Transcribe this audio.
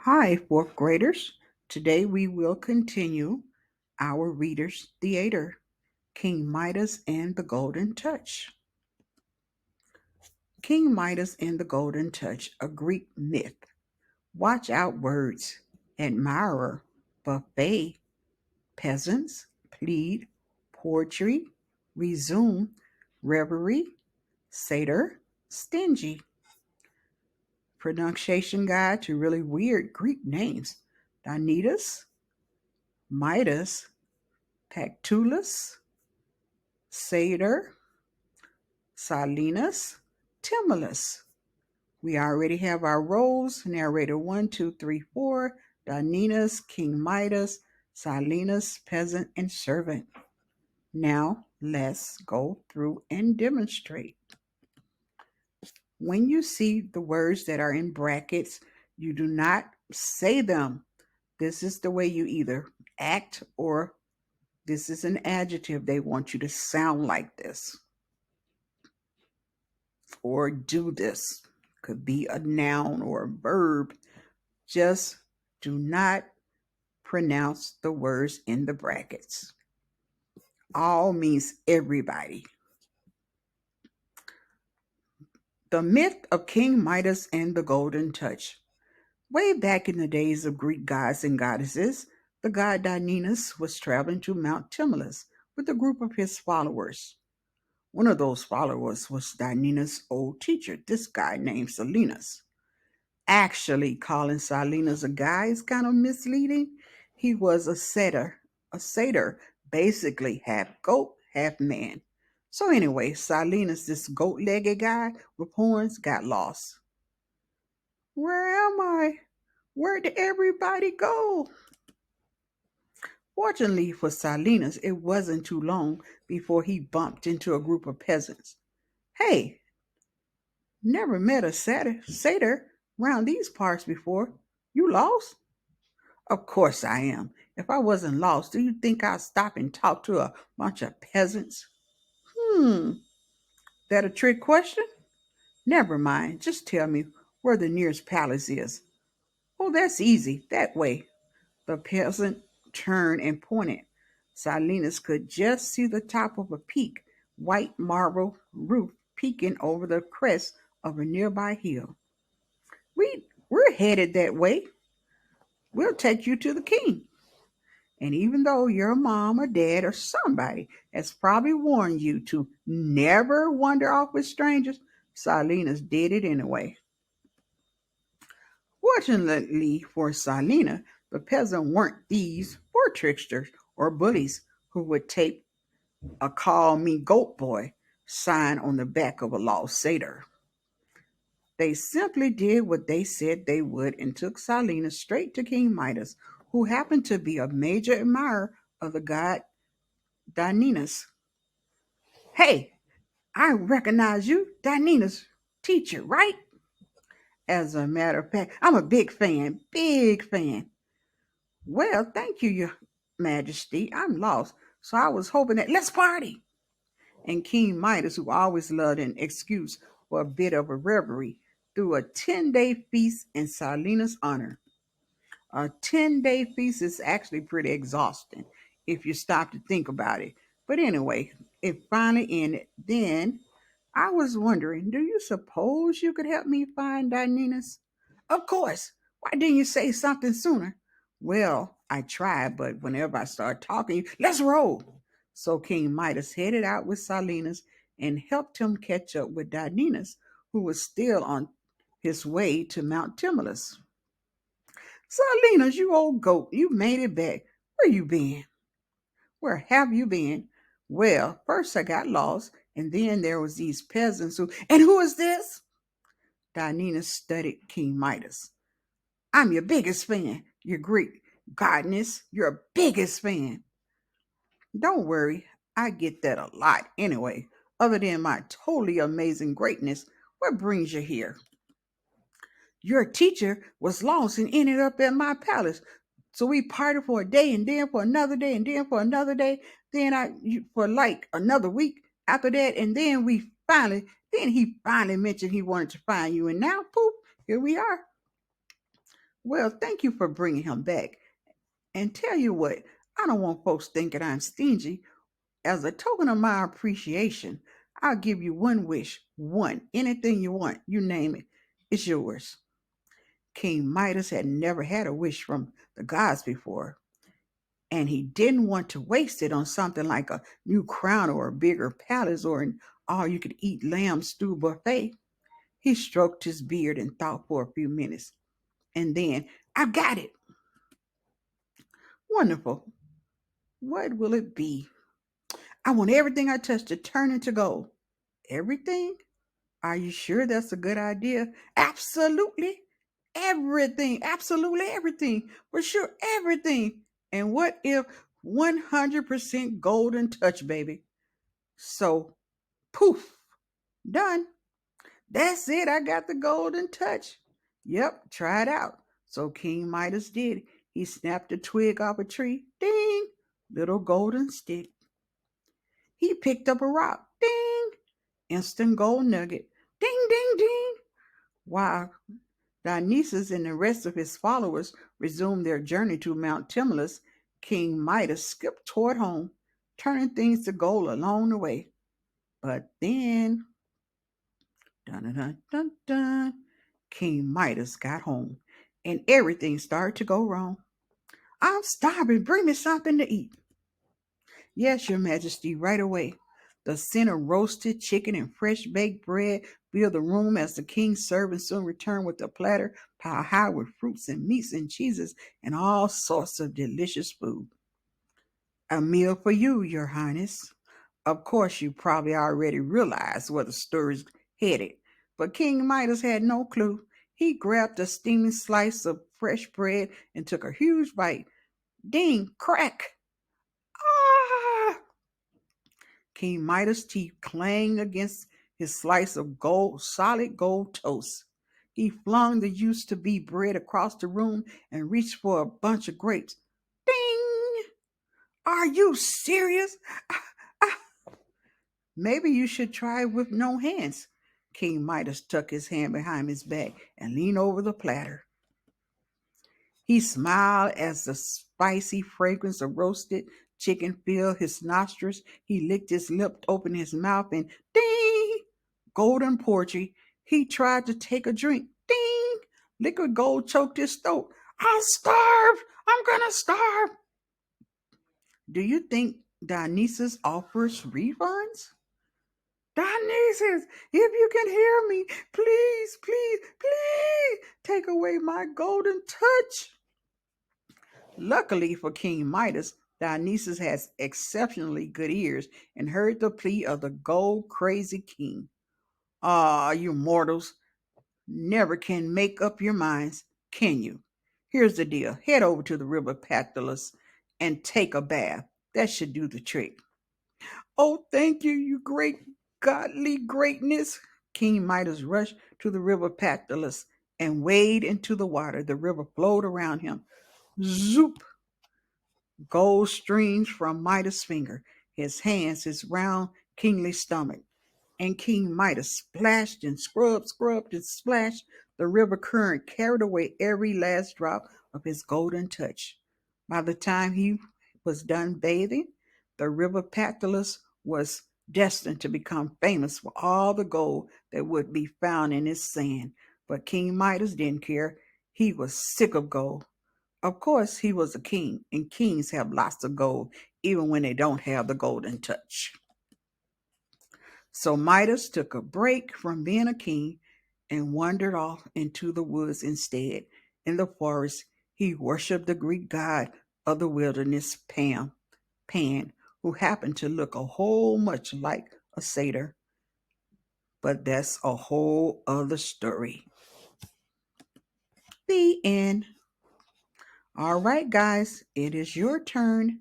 Hi, fourth graders. Today we will continue our reader's theater, King Midas and the Golden Touch. King Midas and the Golden Touch, a Greek myth. Watch out words. Admirer, buffet, peasants, plead, poetry, resume, reverie, satyr, stingy. Pronunciation guide to really weird Greek names. Donidas, Midas, Pactolus, Satyr, Silenus, Timulus. We already have our roles. Narrator 1, 2, 3, 4. Donidas, King Midas, Silenus, peasant and servant. Now let's go through and demonstrate. When you see the words that are in brackets, you do not say them. This is the way you either act or this is an adjective. They want you to sound like this or do this. Could be a noun or a verb. Just do not pronounce the words in the brackets. All means everybody. The myth of King Midas and the Golden Touch. Way back in the days of Greek gods and goddesses, the god Dionys was traveling to Mount Tmolus with a group of his followers. One of those followers was Dionys' old teacher, this guy named Silenus. Actually, calling Silenus a guy is kind of misleading. He was a satyr, basically half goat, half man. So anyway, Silenus, this goat-legged guy with horns, got lost. Where am I? Where did everybody go? Fortunately for Silenus, it wasn't too long before he bumped into a group of peasants. Hey, never met a satyr round these parts before. You lost? Of course I am. If I wasn't lost, do you think I'd stop and talk to a bunch of peasants? Hmm, that a trick question? Never mind. Just tell me where the nearest palace is. Oh, that's easy. That way. The peasant turned and pointed. Silenus could just see the top of a peak, white marble roof peeking over the crest of a nearby hill. We're headed that way. We'll take you to the king. And even though your mom or dad or somebody has probably warned you to never wander off with strangers, Silenus did it anyway. Fortunately for Silena, the peasants weren't thieves or tricksters or bullies who would tape a "Call Me Goat Boy" sign on the back of a lost satyr. They simply did what they said they would and took Silena straight to King Midas, who happened to be a major admirer of the god Dionys. Hey, I recognize you, Dionys' teacher, right? As a matter of fact, I'm a big fan, big fan. Well, thank you, Your Majesty. I'm lost, so I was hoping that let's party. And King Midas, who always loved an excuse for a bit of a revelry, threw a 10-day feast in Silena's honor. A 10-day feast is actually pretty exhausting if you stop to think about it. But anyway, it finally ended. Then I was wondering, do you suppose you could help me find Dionys? Of course. Why didn't you say something sooner? Well, I tried, but whenever I start talking, let's roll. So King Midas headed out with Silenus and helped him catch up with Dionys, who was still on his way to Mount Tmolus. Silenus, you old goat, you made it back. Where you been? Where have you been? Well, first I got lost, and then there was these peasants who. And who is this? Dionys studied King Midas. I'm your biggest fan. Your Greek goddess, your biggest fan. Don't worry, I get that a lot anyway. Other than my totally amazing greatness, what brings you here? Your teacher was lost and ended up at my palace. So we partied for a day and then for another day and then for another day. For like another week after that. And then he finally mentioned he wanted to find you. And now, poof, here we are. Well, thank you for bringing him back. And tell you what, I don't want folks thinking I'm stingy. As a token of my appreciation, I'll give you one wish. One. Anything you want, you name it. It's yours. King Midas had never had a wish from the gods before, and he didn't want to waste it on something like a new crown or a bigger palace or an all you could eat lamb stew buffet. He stroked his beard and thought for a few minutes. And then, I've got it. Wonderful. What will it be? I want everything I touch to turn into gold. Everything? Are you sure that's a good idea? Absolutely everything. Absolutely everything. For sure, everything. And what if 100% golden touch, baby? So, poof, done. That's it. I got the golden touch. Yep, try it out. So King Midas did. He snapped a twig off a tree. Ding! Little golden stick. He picked up a rock. Ding! Instant gold nugget. Ding, ding, ding. While Dionysus and the rest of his followers resumed their journey to Mount Tmolus, King Midas skipped toward home, turning things to gold along the way. But then, dun dun dun dun dun, King Midas got home, and everything started to go wrong. I'm starving. Bring me something to eat. Yes, Your Majesty, right away. The scent of roasted chicken and fresh baked bread filled the room as the king's servant soon returned with a platter piled high with fruits and meats and cheeses and all sorts of delicious food. A meal for you, Your Highness. Of course, you probably already realized where the story's headed, but King Midas had no clue. He grabbed a steaming slice of fresh bread and took a huge bite. Ding! Crack! Ah! King Midas' teeth clanged against his slice of gold, solid gold toast. He flung the used to be bread across the room and reached for a bunch of grapes. Ding! Are you serious? Maybe you should try it with no hands. King Midas tucked his hand behind his back and leaned over the platter. He smiled as the spicy fragrance of roasted chicken filled his nostrils. He licked his lip, opened his mouth, and ding! Golden porgy. He tried to take a drink. Ding! Liquid gold choked his throat. I'll starve! I'm gonna starve! Do you think Dionysus offers refunds? Dionysus, if you can hear me, please, please, please take away my golden touch. Luckily for King Midas, Dionysus has exceptionally good ears and heard the plea of the gold crazy king. Ah, you mortals never can make up your minds, can you? Here's the deal. Head over to the river Pactolus and take a bath. That should do the trick. Oh, thank you, you great godly greatness. King Midas rushed to the river Pactolus and waded into the water. The river flowed around him. Zoop! Gold streams from Midas' finger, his hands, his round, kingly stomach. And King Midas splashed and scrubbed and splashed. The river current carried away every last drop of his golden touch. By the time he was done bathing, the river Pactolus was destined to become famous for all the gold that would be found in its sand. But King Midas didn't care. He was sick of gold. Of course, he was a king, and kings have lots of gold, even when they don't have the golden touch. So Midas took a break from being a king and wandered off into the woods instead. In the forest, he worshiped the Greek god of the wilderness, Pan, who happened to look a whole much like a satyr. But that's a whole other story. The end. All right, guys, it is your turn.